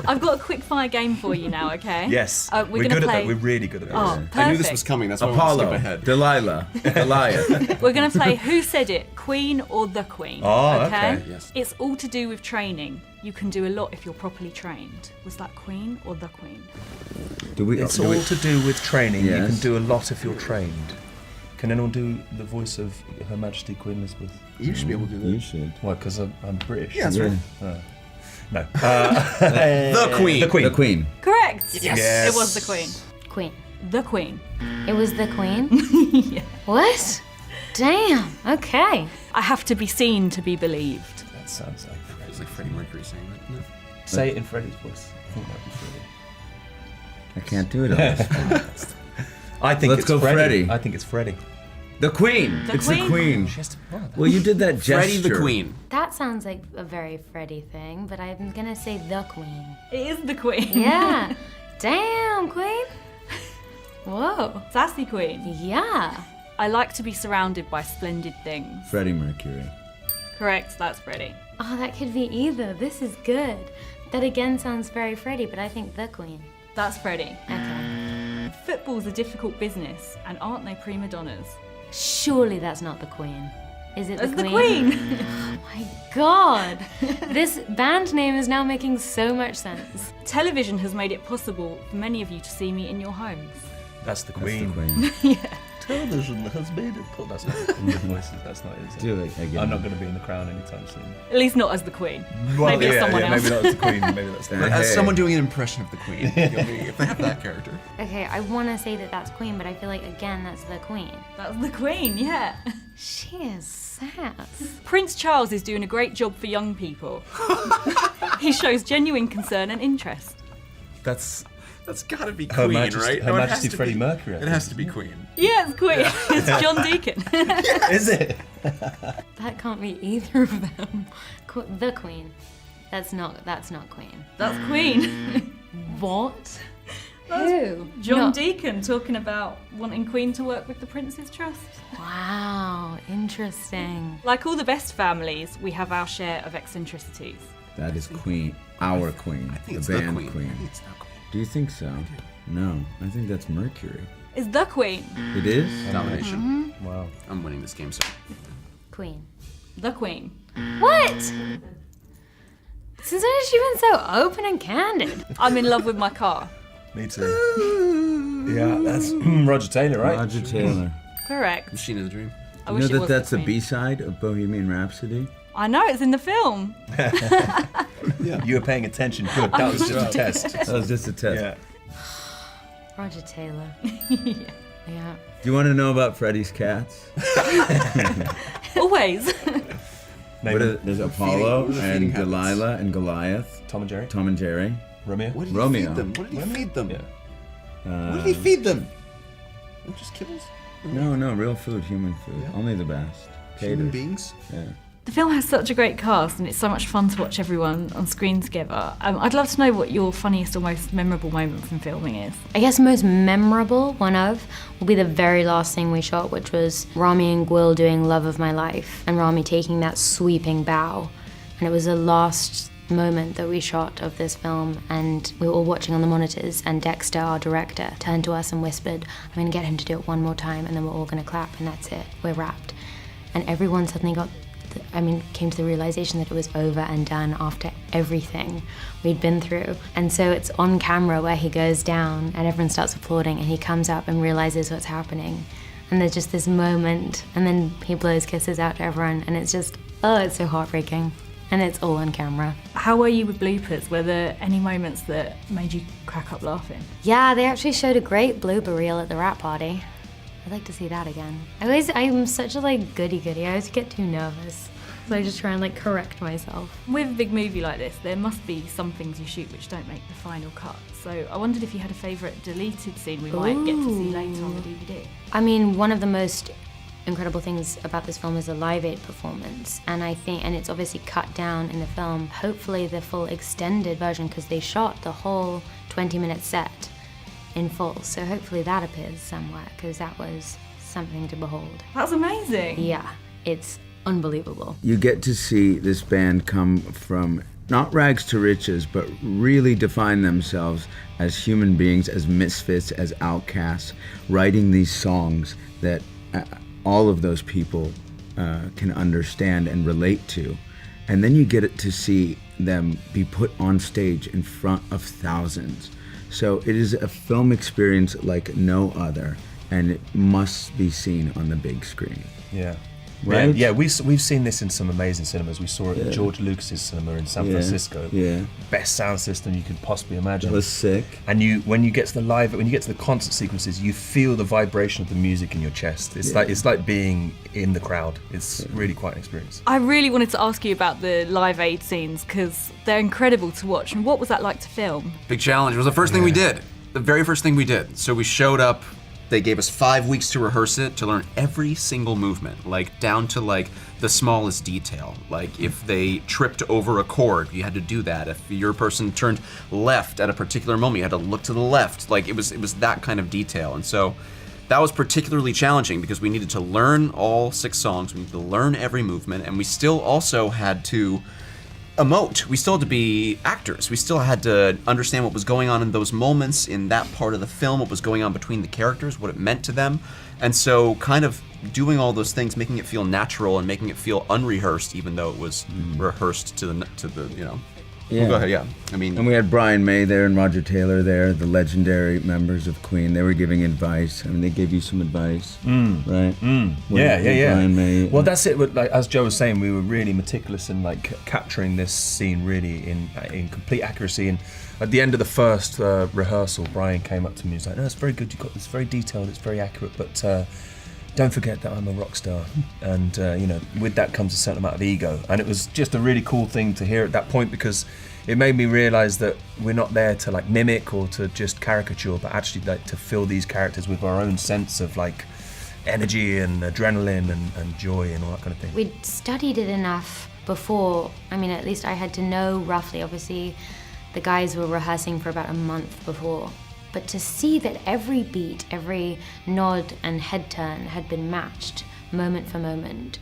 I've got a quick fire game for you now, okay? Yes. We're good gonna at play... that. We're really good at that. Oh, perfect. I knew this was coming, that's why I want to skip Apollo, ahead. Delilah, Goliath. We're going to play Who Said It, Queen or the Queen. Oh, okay. Yes. It's all to do with training. You can do a lot if you're properly trained. Was that Queen or the Queen? It's all to do with training. Yes. You can do a lot if you're trained. Can anyone do the voice of Her Majesty Queen Elizabeth? You should be able to do that. You should. Why? Because I'm British. Yeah, that's right. No. The Queen. The Queen. The Queen. Correct. Yes. It was the Queen. Queen. The Queen. It was the Queen? Yeah. What? Damn, okay. I have to be seen to be believed. That sounds like Freddie. It's like Freddie Mercury saying that. No. Say it in Freddie's voice. I think that'd be Freddie. I can't do it on this one. I think Let's it's go Freddie. I think it's Freddie. The Queen. The It's Queen. the Queen. She has to. Well, you did that gesture. Freddie the Queen. That sounds like a very Freddie thing, but I'm gonna say the Queen. It is the Queen. Yeah. Damn, Queen. Whoa. Sassy Queen. Yeah. I like to be surrounded by splendid things. Freddie Mercury. Correct, that's Freddie. Oh, that could be either. This is good. That again sounds very Freddie, but I think the Queen. That's Freddie. Okay. Football's a difficult business, and aren't they prima donnas? Surely that's not the Queen. Is it That's the the Queen? Queen. Oh my God. This band name is now making so much sense. Television has made it possible for many of you to see me in your homes. That's the That's Queen. the Queen. Television has made it possible. That's not the voices. That's not it. Is it? Do it again. I'm not going to be in the crown anytime soon. At least not as the Queen. Maybe it's someone else. Maybe that's the Queen. Maybe that's the But Queen. as Hey. someone doing an impression of the Queen, if they have that character. Okay, I want to say that that's Queen, but I feel like, again, that's the Queen. That's the Queen, yeah. She is sass. Prince Charles is doing a great job for young people. He shows genuine concern and interest. That's That's gotta be Her Queen, Majesty- right? Her No, it has Majesty to Freddie be- Mercury, I It think, has to be Queen. Yeah, it's Queen. It's John Deacon. Is it? That can't be either of them. The Queen. That's not Queen. That's Queen. What? Who? John No. Deacon talking about wanting Queen to work with the Prince's Trust. Wow, interesting. Like all the best families, we have our share of eccentricities. That is Queen. Our Queen. I think it's the the band Queen. Queen. I think it's the Queen. Do you think so? No, I think that's Mercury. Is the Queen. It is? Domination. Wow. I'm winning this game, so. Queen. The Queen. What? Since when has she been so open and candid? I'm in love with my car. Me too. Yeah, that's Roger Taylor, right? Roger Taylor. Correct. Machine of the Dream. I You wish know it that was that's the a Queen. B-side of Bohemian Rhapsody? I know, it's in the film. You were paying attention. Good. That was just a test. That was just a test. Yeah. Roger Taylor. Yeah. Yeah. Do you want to know about Freddie's cats? Always. There's Apollo what are the and feeding habits? Delilah and Goliath, Tom and Jerry. Tom and Jerry. Romeo. What did Romeo. he feed them? What did he feed them? Yeah. What did he feed them? Just kibbles? No, real food, human food. Yeah. Only the best. Human Taters. beings? Yeah. The film has such a great cast and it's so much fun to watch everyone on screen together. I'd love to know what your funniest or most memorable moment from filming is. I guess most memorable one of will be the very last thing we shot, which was Rami and Gwil doing Love of My Life and Rami taking that sweeping bow. And it was the last moment that we shot of this film, and we were all watching on the monitors, and Dexter, our director, turned to us and whispered, I'm gonna get him to do it one more time and then we're all gonna clap and that's it, we're wrapped. And everyone suddenly came to the realization that it was over and done after everything we'd been through. And so it's on camera where he goes down and everyone starts applauding and he comes up and realizes what's happening. And there's just this moment and then he blows kisses out to everyone and it's just, oh, it's so heartbreaking. And it's all on camera. How were you with bloopers? Were there any moments that made you crack up laughing? Yeah, they actually showed a great blooper reel at the wrap party. I'd like to see that again. I'm such a goody-goody, I always get too nervous. So I just try and correct myself. With a big movie like this, there must be some things you shoot which don't make the final cut. So I wondered if you had a favourite deleted scene we might get to see later on the DVD. I mean, one of the most incredible things about this film is the Live Aid performance, and it's obviously cut down in the film. Hopefully the full extended version, because they shot the whole 20-minute set in full, so hopefully that appears somewhere, because that was something to behold. That's amazing. Yeah, it's unbelievable. You get to see this band come from not rags to riches, but really define themselves as human beings, as misfits, as outcasts, writing these songs that all of those people can understand and relate to. And then you get to see them be put on stage in front of thousands. So it is a film experience like no other, and it must be seen on the big screen. Yeah. Right? Yeah, we've seen this in some amazing cinemas. We saw it at George Lucas's cinema in San Francisco. Yeah. Best sound system you could possibly imagine. It was sick. And when you get to the concert sequences, you feel the vibration of the music in your chest. It's like being in the crowd. It's really quite an experience. I really wanted to ask you about the Live Aid scenes because they're incredible to watch. And what was that like to film? Big challenge. It was the first thing we did. The very first thing we did. So we showed up. They gave us 5 weeks to rehearse it, to learn every single movement, like down to like the smallest detail. Like if they tripped over a chord, you had to do that. If your person turned left at a particular moment, you had to look to the left. Like it was that kind of detail. And so that was particularly challenging because we needed to learn all 6 songs, we needed to learn every movement, and we still also had to emote. We still had to be actors. We still had to understand what was going on in those moments in that part of the film, what was going on between the characters, what it meant to them. And so kind of doing all those things, making it feel natural and making it feel unrehearsed, even though it was rehearsed to the you know. Yeah. Well, go ahead, yeah. I mean, And we had Brian May there and Roger Taylor there, the legendary members of Queen. They were giving advice. I mean, they gave you some advice, right? Brian May. Well, that's it. Like as Joe was saying, we were really meticulous in like capturing this scene really in complete accuracy. And at the end of the first rehearsal, Brian came up to me and was like, "No, it's very good. You got this very detailed. It's very accurate, but." Don't forget that I'm a rock star, and with that comes a certain amount of ego. And it was just a really cool thing to hear at that point because it made me realise that we're not there to like mimic or to just caricature, but actually like to fill these characters with our own sense of like energy and adrenaline and joy and all that kind of thing. We'd studied it enough before. I mean, at least I had to know roughly. Obviously, the guys were rehearsing for about a month before. But to see that every beat, every nod and head turn had been matched moment for moment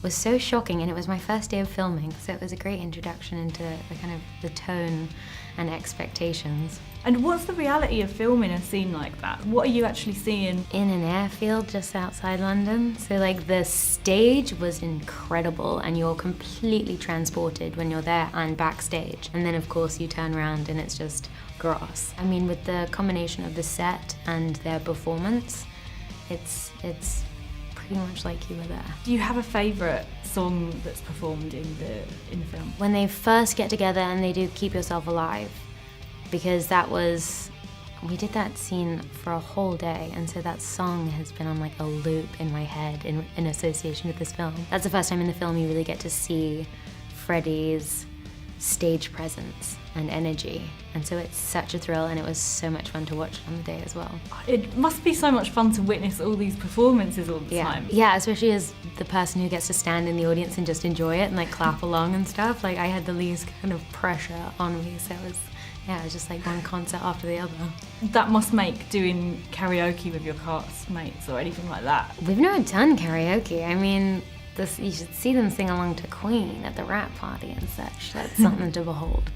was so shocking, and it was my first day of filming, so it was a great introduction into the kind of the tone and expectations. And what's the reality of filming a scene like that? What are you actually seeing? In an airfield just outside London, so like the stage was incredible and you're completely transported when you're there and backstage. And then of course you turn around and it's just grass. I mean, with the combination of the set and their performance, it's pretty much like you were there. Do you have a favourite song that's performed in the film? When they first get together and they do Keep Yourself Alive, because we did that scene for a whole day, and so that song has been on like a loop in my head in association with this film. That's the first time in the film you really get to see Freddie's stage presence and energy, and so it's such a thrill, and it was so much fun to watch on the day as well. It must be so much fun to witness all these performances all the time. Yeah, especially as the person who gets to stand in the audience and just enjoy it and like clap along and stuff. Like I had the least kind of pressure on me, so it was just like one concert after the other. That must make doing karaoke with your castmates or anything like that. We've never done karaoke. I mean, you should see them sing along to Queen at the rap party and such. That's something to behold.